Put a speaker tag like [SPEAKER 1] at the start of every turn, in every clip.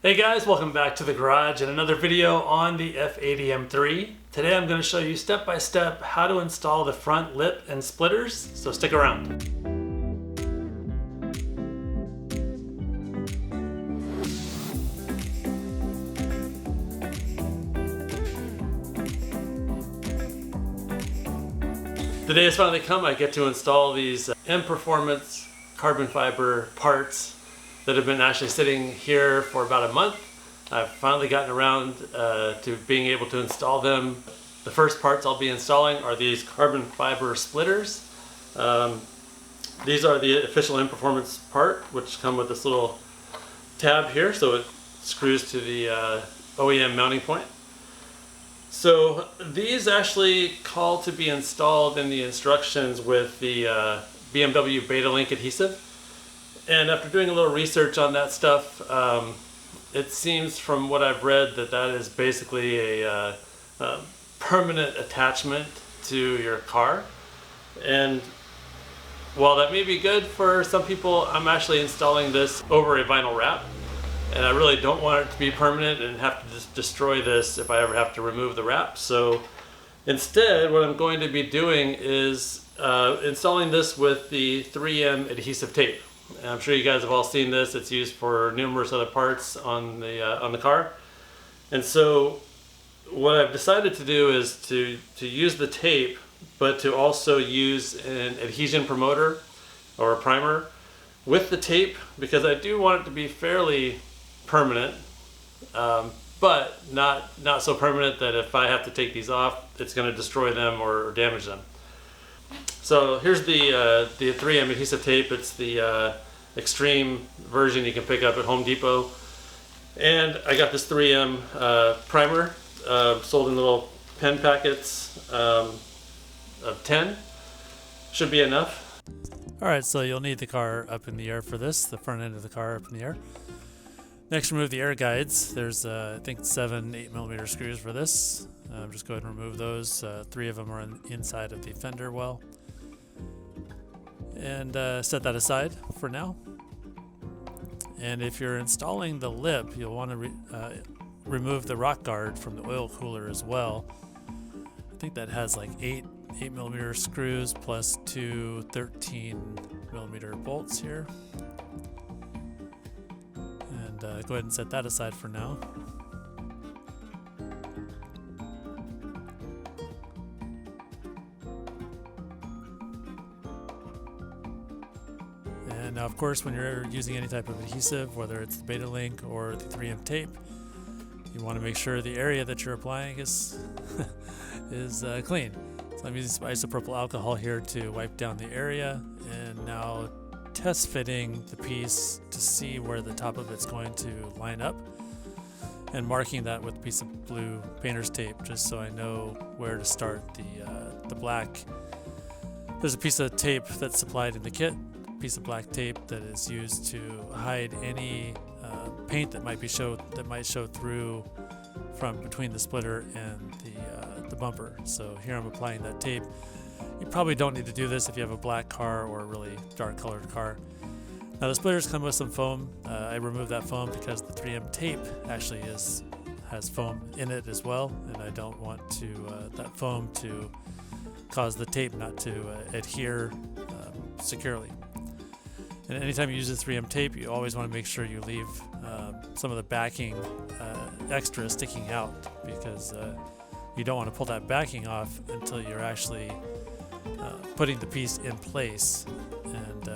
[SPEAKER 1] Hey guys, welcome back to the garage and another video on the F80 M3. Today I'm going to show you step by step how to install the front lip and splitters, so stick around. The day has finally come. I get to install these M Performance carbon fiber parts that have been actually sitting here for about a month. I've finally gotten around to being able to install them. The first parts I'll be installing are these carbon fiber splitters. These are the official M Performance part, which come with this little tab here, so it screws to the OEM mounting point. So these actually call to be installed in the instructions with the BMW Betalink adhesive. And after doing a little research on that stuff, it seems from what I've read that that is basically a permanent attachment to your car. And while that may be good for some people, I'm actually installing this over a vinyl wrap. And I really don't want it to be permanent and have to just destroy this if I ever have to remove the wrap. So instead, what I'm going to be doing is installing this with the 3M adhesive tape. And I'm sure you guys have all seen this. It's used for numerous other parts on the car. And so what I've decided to do is to use the tape, but to also use an adhesion promoter or a primer with the tape, because I do want it to be fairly permanent, but not so permanent that if I have to take these off, it's going to destroy them or damage them. So here's the 3M adhesive tape. It's the extreme version you can pick up at Home Depot. And I got this 3M primer sold in little pen packets of 10. Should be enough.
[SPEAKER 2] Alright, so you'll need the car up in the air for this, the front end of the car up in the air. Next, remove the air guides. There's I think 7 8mm screws for this. Just go ahead and remove those. 3 of them are inside of the fender well. And set that aside for now. And if you're installing the lip, you'll want to remove the rock guard from the oil cooler as well. I think that has like 8mm screws plus 2 13mm bolts here. And go ahead and set that aside for now. And now, of course, when you're using any type of adhesive, whether it's the Betalink or the 3M tape, you want to make sure the area that you're applying is clean. So I'm using some isopropyl alcohol here to wipe down the area, and now test fitting the piece to see where the top of it's going to line up, and marking that with a piece of blue painter's tape just so I know where to start the black. There's a piece of tape that's supplied in the kit, piece of black tape that is used to hide any paint that might show through from between the splitter and the bumper. So here I'm applying that tape. You probably don't need to do this if you have a black car or a really dark colored car. Now the splitters come with some foam. I removed that foam because the 3M tape actually has foam in it as well, and I don't want that foam to cause the tape not to adhere securely. And anytime you use the 3M tape, you always want to make sure you leave some of the backing extra sticking out, because you don't want to pull that backing off until you're actually putting the piece in place. And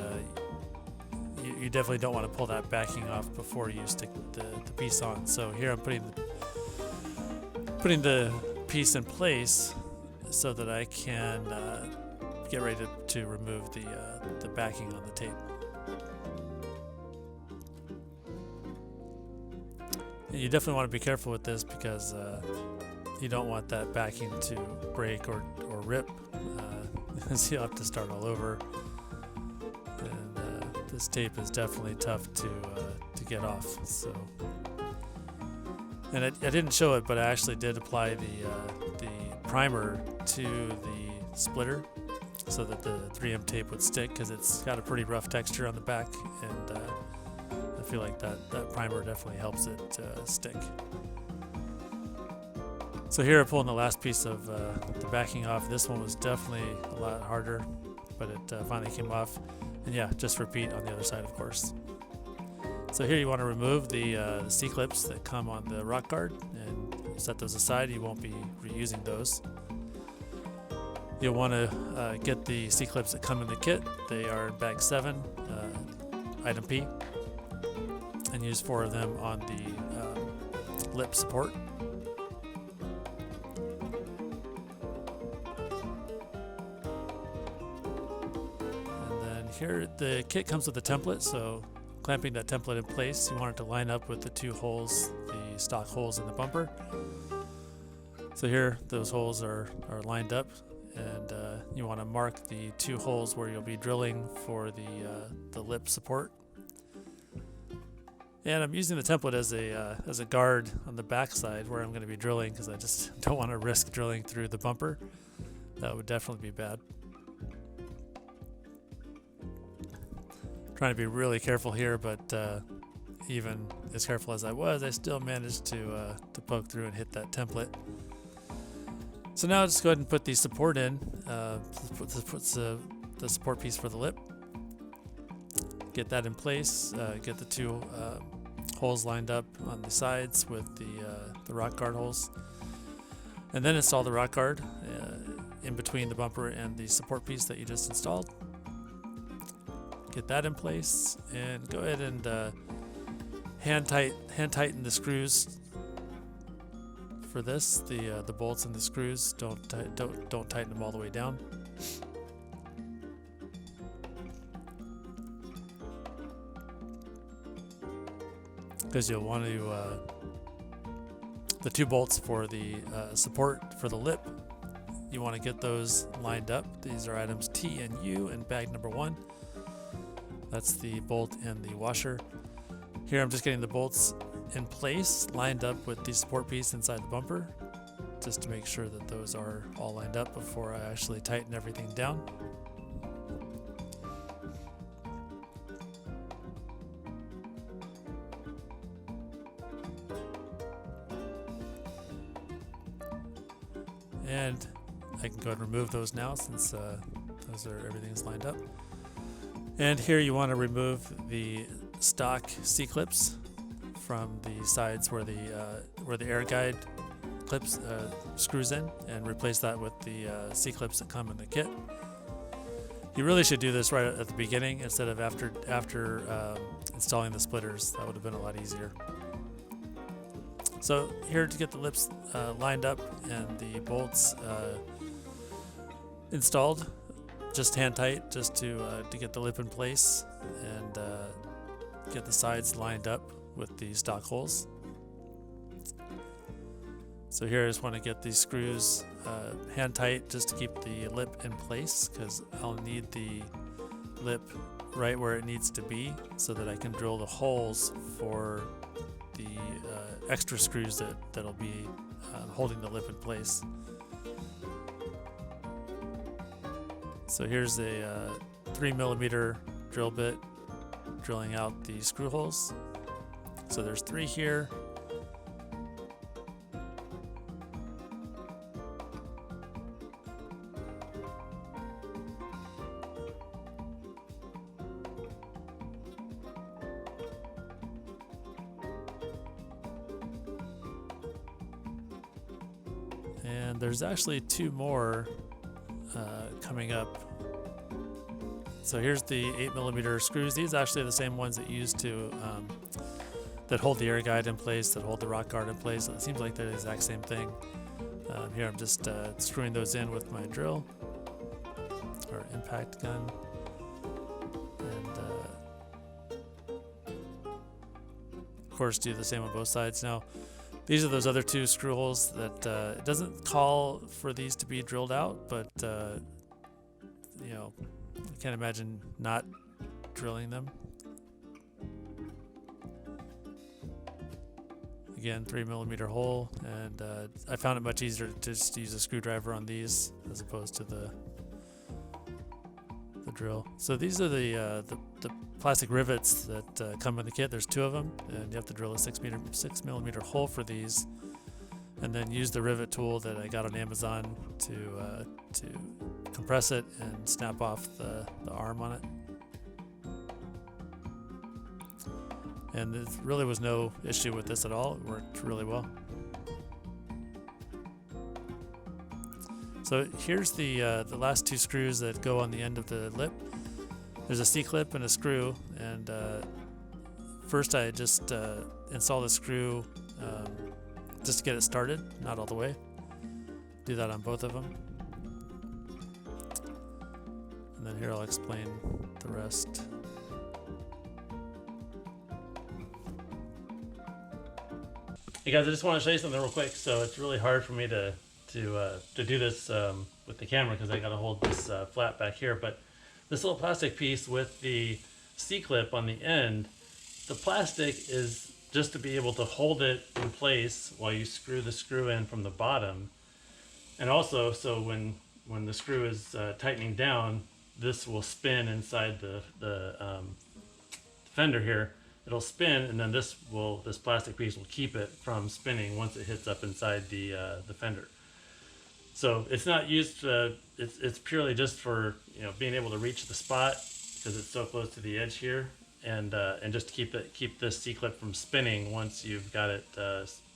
[SPEAKER 2] you definitely don't want to pull that backing off before you stick the piece on. So here I'm putting the piece in place so that I can get ready to remove the backing on the tape. And you definitely want to be careful with this, because you don't want that backing to break or rip, so you'll have to start all over. And this tape is definitely tough to get off. So, and I didn't show it, but I actually did apply the primer to the splitter so that the 3M tape would stick, because it's got a pretty rough texture on the back, and feel like that primer definitely helps it stick. So here I'm pulling the last piece of the backing off. This one was definitely a lot harder, but it finally came off. And yeah, just repeat on the other side, of course. So here you want to remove the C-clips that come on the rock guard and set those aside. You won't be reusing those. You'll want to get the C-clips that come in the kit. They are in bag 7, item P, and use 4 of them on the lip support. Here, the kit comes with a template, so clamping that template in place, you want it to line up with the 2 holes, the stock holes in the bumper. So here, those holes are lined up, and you want to mark the 2 holes where you'll be drilling for the lip support. And I'm using the template as a guard on the back side where I'm going to be drilling, because I just don't want to risk drilling through the bumper. That would definitely be bad. Trying to be really careful here, but even as careful as I was, I still managed to poke through and hit that template. So now just go ahead and put the support in, the support piece for the lip. Get that in place, get the 2 holes lined up on the sides with the rock guard holes. And then install the rock guard in between the bumper and the support piece that you just installed. Get that in place, and go ahead and hand tighten the screws for this. The bolts and the screws, don't tighten them all the way down. Because you'll want to the 2 bolts for the support for the lip. You want to get those lined up. These are items T and U in bag number 1. That's the bolt and the washer. Here I'm just getting the bolts in place, lined up with the support piece inside the bumper, just to make sure that those are all lined up before I actually tighten everything down. And I can go ahead and remove those now, since everything's lined up. And here you want to remove the stock C-clips from the sides where the air guide clips screws in, and replace that with the C-clips that come in the kit. You really should do this right at the beginning instead of after installing the splitters. That would have been a lot easier. So here, to get the lips lined up and the bolts installed, just hand tight, just to get the lip in place and get the sides lined up with the stock holes. So here I just want to get these screws hand tight, just to keep the lip in place, because I'll need the lip right where it needs to be so that I can drill the holes for the extra screws that'll be holding the lip in place. So here's a 3mm drill bit drilling out the screw holes. So there's 3 here. And there's actually 2 more coming up. So here's the 8mm screws. These are actually the same ones that you used to that hold the air guide in place, that hold the rock guard in place. So it seems like they're the exact same thing. Here I'm just screwing those in with my drill or impact gun, and of course do the same on both sides. Now these are those other 2 screw holes that it doesn't call for these to be drilled out, but you know, I can't imagine not drilling them. Again, 3mm hole, and I found it much easier to just use a screwdriver on these as opposed to the drill. So these are the plastic rivets that come in the kit. There's 2 of them, and you have to drill a 6mm hole for these, and then use the rivet tool that I got on Amazon to compress it and snap off the arm on it. And there really was no issue with this at all. It worked really well. So here's the last 2 screws that go on the end of the lip. There's a C-clip and a screw, and first I just install the screw just to get it started, not all the way. Do that on both of them. And then here I'll explain the rest.
[SPEAKER 1] Hey guys, I just want to show you something real quick. So it's really hard for me to do this with the camera because I got to hold this flat back here. But this little plastic piece with the C-clip on the end, the plastic is just to be able to hold it in place while you screw the screw in from the bottom. And also, so when the screw is tightening down, this will spin inside the fender here. It'll spin, and then this plastic piece will keep it from spinning once it hits up inside the fender. So it's not used. It's purely just for being able to reach the spot because it's so close to the edge here, and just to keep this C-clip from spinning once you've got it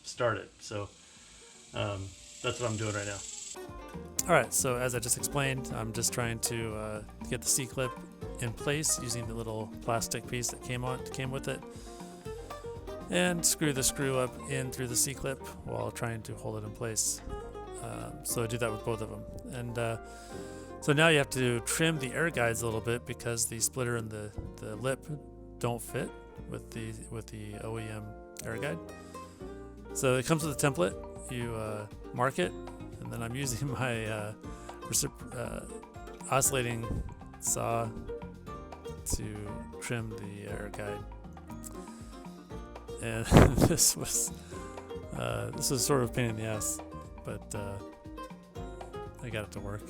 [SPEAKER 1] started. So that's what I'm doing right now.
[SPEAKER 2] All right. So as I just explained, I'm just trying to get the C-clip in place using the little plastic piece that came with it, and screw the screw up in through the C-clip while trying to hold it in place. So I do that with both of them, and so now you have to trim the air guides a little bit because the splitter and the lip don't fit with the OEM air guide. So it comes with a template. You mark it, and then I'm using my oscillating saw to trim the air guide, and this was sort of a pain in the ass, but I got it to work.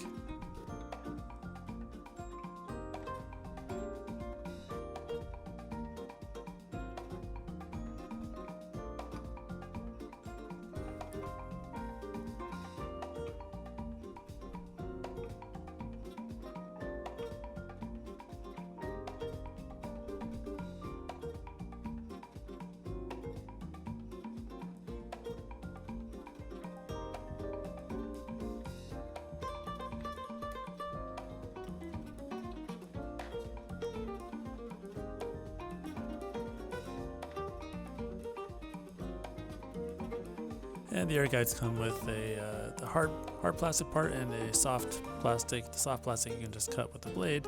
[SPEAKER 2] And the air guides come with the hard plastic part and a soft plastic. The soft plastic you can just cut with the blade,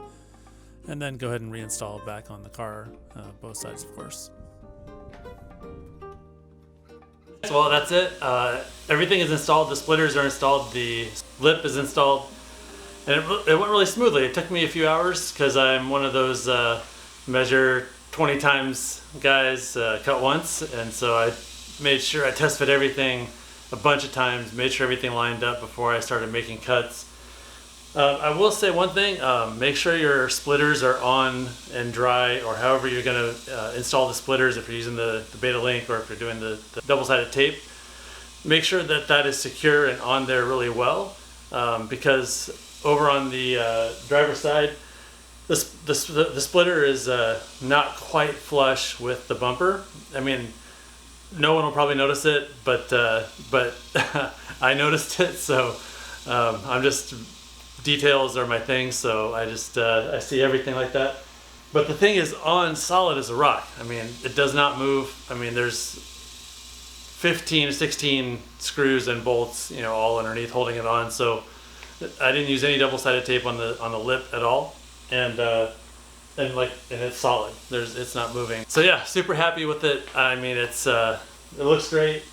[SPEAKER 2] and then go ahead and reinstall it back on the car, both sides, of course.
[SPEAKER 1] Well, that's it. Everything is installed. The splitters are installed. The lip is installed, and it went really smoothly. It took me a few hours because I'm one of those measure 20 times guys, cut once, and so I made sure I test fit everything a bunch of times, made sure everything lined up before I started making cuts. I will say one thing, make sure your splitters are on and dry, or however you're going to install the splitters, if you're using the Beta Link or if you're doing the double-sided tape. Make sure that that is secure and on there really well, because over on the driver's side, the splitter is not quite flush with the bumper. I mean, no one will probably notice it, but I noticed it, so I'm just, details are my thing, so I just I see everything like that. But the thing is on solid as a rock. I mean, it does not move. I mean, there's 15 to 16 screws and bolts, all underneath holding it on. So I didn't use any double-sided tape on the lip at all, and it's solid. It's not moving. So yeah, super happy with it. I mean, it looks great.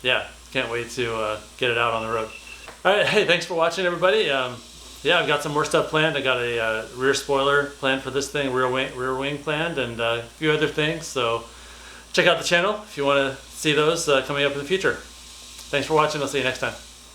[SPEAKER 1] Yeah, can't wait to get it out on the road. All right, hey, thanks for watching, everybody. Yeah, I've got some more stuff planned. I got a rear spoiler planned for this thing, rear wing planned, and a few other things. So check out the channel if you want to see those coming up in the future. Thanks for watching. I'll see you next time.